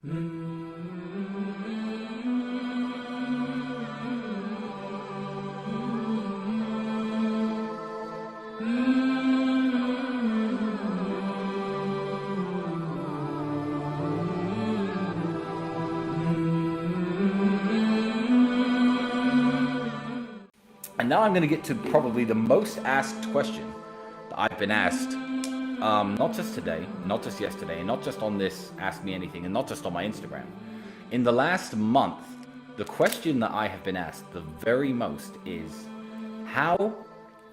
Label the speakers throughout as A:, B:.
A: And now I'm going to get to probably the most asked question that I've been asked, not just today, not just yesterday, and not just on this Ask Me Anything, and not just on my Instagram. In the last month, the question that I have been asked the very most is, how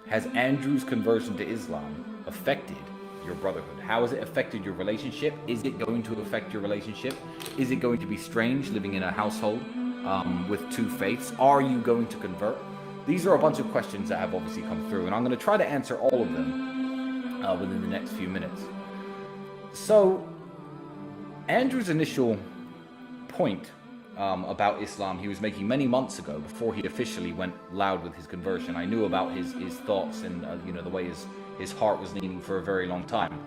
A: has Andrew's conversion to Islam affected your brotherhood? How has it affected your relationship? Is it going to affect your relationship? Is it going to be strange living in a household with two faiths? Are you going to convert? These are a bunch of questions that have obviously come through, and I'm going to try to answer all of them within the next few minutes. So, Andrew's initial point about Islam he was making many months ago, before he officially went loud with his conversion. I knew about his thoughts and the way his heart was leaning for a very long time.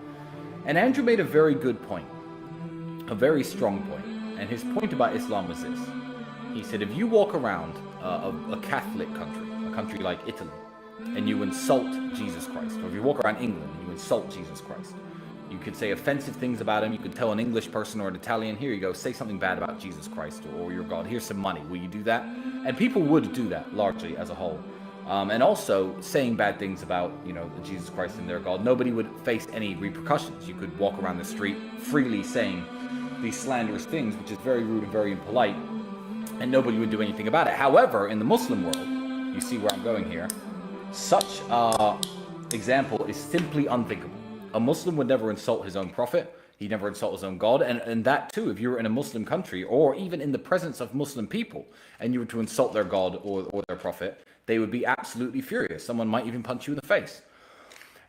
A: And Andrew made a very good point, a very strong point. And his point about Islam was this. He said, if you walk around a Catholic country, a country like Italy, and you insult Jesus Christ, or if you walk around England and you insult Jesus Christ, you could say offensive things about him. You could tell an English person or an Italian, here you go, say something bad about Jesus Christ or your God. Here's some money. Will you do that? And people would do that largely as a whole. And also saying bad things about, Jesus Christ and their God. Nobody would face any repercussions. You could walk around the street freely saying these slanderous things, which is very rude and very impolite, and nobody would do anything about it. However, in the Muslim world, you see where I'm going here, such example is simply unthinkable. A Muslim would never insult his own prophet. He'd never insult his own God. And that too, if you were in a Muslim country, or even in the presence of Muslim people, and you were to insult their God or their prophet, they would be absolutely furious. Someone might even punch you in the face.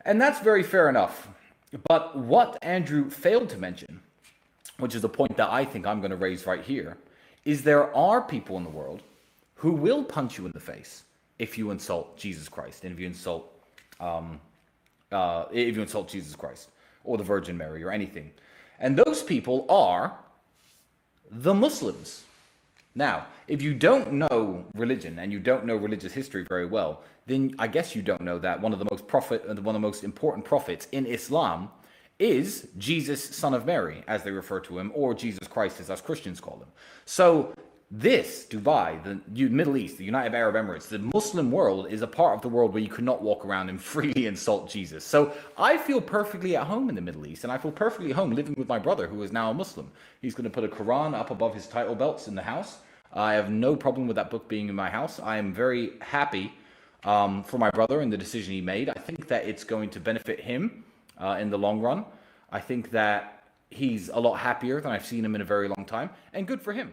A: And that's very fair enough. But what Andrew failed to mention, which is the point that I think I'm going to raise right here, is there are people in the world who will punch you in the face if you insult Jesus Christ, and if you insult Jesus Christ or the Virgin Mary or anything. And those people are the Muslims. Now, if you don't know religion and you don't know religious history very well, then I guess you don't know that one of the most important prophets in Islam is Jesus, son of Mary, as they refer to him, or Jesus Christ, as us Christians call him. So this, Dubai, the Middle East, the United Arab Emirates, the Muslim world is a part of the world where you could not walk around and freely insult Jesus. So I feel perfectly at home in the Middle East, and I feel perfectly at home living with my brother, who is now a Muslim. He's going to put a Quran up above his title belts in the house. I have no problem with that book being in my house. I am very happy for my brother and the decision he made. I think that it's going to benefit him in the long run. I think that he's a lot happier than I've seen him in a very long time, and good for him.